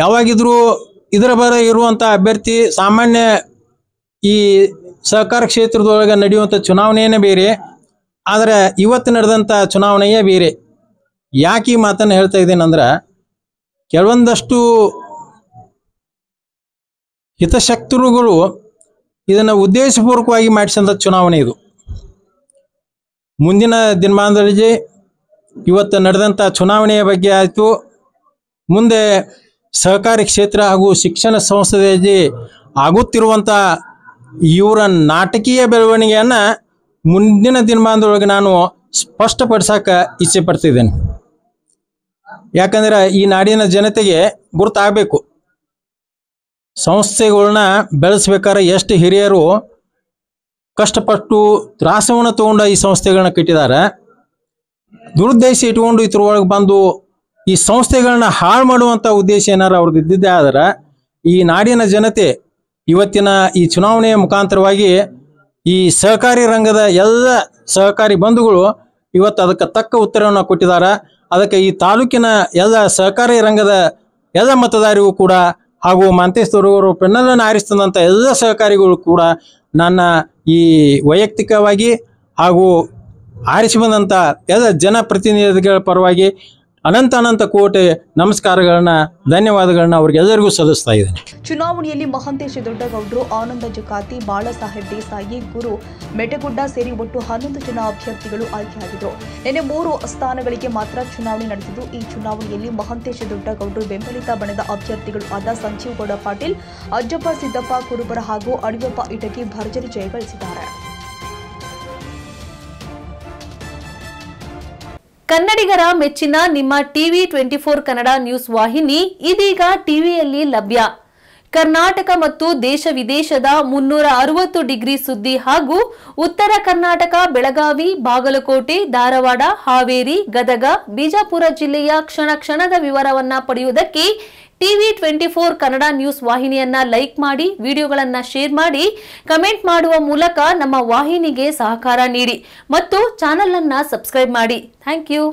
S8: ಯಾವಾಗಿದ್ರೂ ಇದರ ಬರ ಇರುವಂಥ ಅಭ್ಯರ್ಥಿ ಸಾಮಾನ್ಯ ಈ ಸಹಕಾರ ಕ್ಷೇತ್ರದೊಳಗೆ ನಡೆಯುವಂಥ ಚುನಾವಣೆಯೇ ಬೇರೆ, ಆದರೆ ಇವತ್ತು ನಡೆದಂಥ ಚುನಾವಣೆಯೇ ಬೇರೆ. ಯಾಕೆ ಈ ಮಾತನ್ನು ಹೇಳ್ತಾ ಇದ್ದೇನೆಂದ್ರೆ, ಕೆಲವೊಂದಷ್ಟು ಹಿತಶಕ್ತರುಗಳು ಇದನ್ನು ಉದ್ದೇಶಪೂರ್ವಕವಾಗಿ ಮಾಡಿಸಿದಂಥ ಚುನಾವಣೆ ಇದು. ಮುಂದಿನ ದಿನಮಾನದಲ್ಲಿ ಇವತ್ತು ನಡೆದಂಥ ಚುನಾವಣೆಯ ಬಗ್ಗೆ ಆಯಿತು, ಮುಂದೆ ಸಹಕಾರಿ ಕ್ಷೇತ್ರ ಹಾಗೂ ಶಿಕ್ಷಣ ಸಂಸ್ಥೆಯಲ್ಲಿ ಆಗುತ್ತಿರುವಂಥ ಇವರ ನಾಟಕೀಯ ಬೆಳವಣಿಗೆಯನ್ನು ಮುಂದಿನ ದಿನಮಾನದೊಳಗೆ ನಾನು ಸ್ಪಷ್ಟಪಡಿಸೋಕೆ ಇಚ್ಛೆ ಪಡ್ತಿದ್ದೇನೆ. ಯಾಕಂದ್ರೆ ಈ ನಾಡಿನ ಜನತೆಗೆ ಗುರುತಾಗಬೇಕು, ಸಂಸ್ಥೆಗಳನ್ನ ಬೆಳೆಸ್ಬೇಕಾದ್ರೆ ಎಷ್ಟು ಹಿರಿಯರು ಕಷ್ಟಪಟ್ಟು ತ್ರಾಸವನ್ನು ತಗೊಂಡ ಈ ಸಂಸ್ಥೆಗಳನ್ನ ಕಟ್ಟಿದ್ದಾರೆ. ದುರುದ್ದೇಶ ಇಟ್ಕೊಂಡು ಇದ್ರೊಳಗೆ ಬಂದು ಈ ಸಂಸ್ಥೆಗಳನ್ನ ಹಾಳು ಮಾಡುವಂಥ ಉದ್ದೇಶ ಏನಾರು ಅವ್ರದ್ದು ಇದ್ದಿದ್ದೇ ಆದ್ರೆ ಈ ನಾಡಿನ ಜನತೆ ಇವತ್ತಿನ ಈ ಚುನಾವಣೆಯ ಮುಖಾಂತರವಾಗಿ ಈ ಸಹಕಾರಿ ರಂಗದ ಎಲ್ಲ ಸಹಕಾರಿ ಬಂಧುಗಳು ಇವತ್ತು ಅದಕ್ಕೆ ತಕ್ಕ ಉತ್ತರವನ್ನು ಕೊಟ್ಟಿದ್ದಾರೆ. ಅದಕ್ಕೆ ಈ ತಾಲೂಕಿನ ಎಲ್ಲ ಸಹಕಾರಿ ರಂಗದ ಎಲ್ಲ ಮತದಾರರಿಗೂ ಕೂಡ ಹಾಗೂ ಮಾಂತೇಶ್ ದೊಡ್ಡಗೌಡರು ಪೆನ್ನಲನ್ನು ಆರಿಸ್ತಂಥ ಎಲ್ಲ ಸಹಕಾರಿಗಳು ಕೂಡ ನನ್ನ ಈ ವೈಯಕ್ತಿಕವಾಗಿ ಹಾಗೂ ಆರಿಸಿ ಬಂದಂಥ ಎಲ್ಲ ಜನಪ್ರತಿನಿಧಿಗಳ ಪರವಾಗಿ ಅನಂತ ಕೋಟಿ ನಮಸ್ಕಾರಗಳನ್ನ, ಧನ್ಯವಾದಗಳನ್ನ ಅವ್ರಿಗೆಲ್ಲರಿಗೂ ಸಲ್ಲಿಸ್ತಾ ಇದ್ದೇನೆ.
S1: ಚುನಾವಣೆಯಲ್ಲಿ ಮಹಾಂತೇಶ ದೊಡ್ಡಗೌಡರು, ಆನಂದ ಜಕಾತಿ, ಬಾಳಾಸಾಹೇಬ್ ದೇಸಾಯಿ, ಗುರು ಮೆಟಗುಡ್ಡ ಸೇರಿ ಒಟ್ಟು 11 ಜನ ಅಭ್ಯರ್ಥಿಗಳು ಆಯ್ಕೆಯಾಗಿದ್ದರು. ನಿನ್ನೆ 3 ಸ್ಥಾನಗಳಿಗೆ ಮಾತ್ರ ಚುನಾವಣೆ ನಡೆದಿದ್ದು, ಈ ಚುನಾವಣೆಯಲ್ಲಿ ಮಹಾಂತೇಶ ದೊಡ್ಡಗೌಡರು ಬೆಂಬಲಿತ ಬಣದ ಅಭ್ಯರ್ಥಿಗಳು ಆದ ಸಂಜೀವ್ ಗೌಡ ಪಾಟೀಲ್, ಅಜ್ಜಪ್ಪ ಸಿದ್ದಪ್ಪ ಕುರುಬರ ಹಾಗೂ ಅಡಿಯಪ್ಪ ಇಟಕಿ ಭರ್ಜರಿ ಜಯ ಗಳಿಸಿದ್ದಾರೆ.
S9: ಕನ್ನಡಿಗರ ಮೆಚ್ಚಿನ ನಿಮ್ಮ ಟಿವಿ 24 ಕನ್ನಡ ನ್ಯೂಸ್ ವಾಹಿನಿ ಇದೀಗ ಟಿವಿಯಲ್ಲಿ ಲಭ್ಯ. ಕರ್ನಾಟಕ ಮತ್ತು ದೇಶ ವಿದೇಶದ 360 ಡಿಗ್ರಿ ಸುದ್ದಿ ಹಾಗೂ ಉತ್ತರ ಕರ್ನಾಟಕ, ಬೆಳಗಾವಿ, ಬಾಗಲಕೋಟೆ, ಧಾರವಾಡ, ಹಾವೇರಿ, ಗದಗ, ಬಿಜಾಪುರ ಜಿಲ್ಲೆಯ ಕ್ಷಣ ಕ್ಷಣದ ವಿವರವನ್ನ ಪಡೆಯುವುದಕ್ಕೆ ಟಿವಿ 24 ಕನ್ನಡ ನ್ಯೂಸ್ ವಾಹಿನಿಯನ್ನ ಲೈಕ್ ಮಾಡಿ, ವಿಡಿಯೋಗಳನ್ನ ಶೇರ್ ಮಾಡಿ, ಕಮೆಂಟ್ ಮಾಡುವ ಮೂಲಕ ನಮ್ಮ ವಾಹಿನಿಗೆ ಸಹಕಾರ ನೀಡಿ ಮತ್ತು ಚಾನೆಲ್ ಅನ್ನ ಸಬ್ಸ್ಕ್ರೈಬ್ ಮಾಡಿ. Thank you.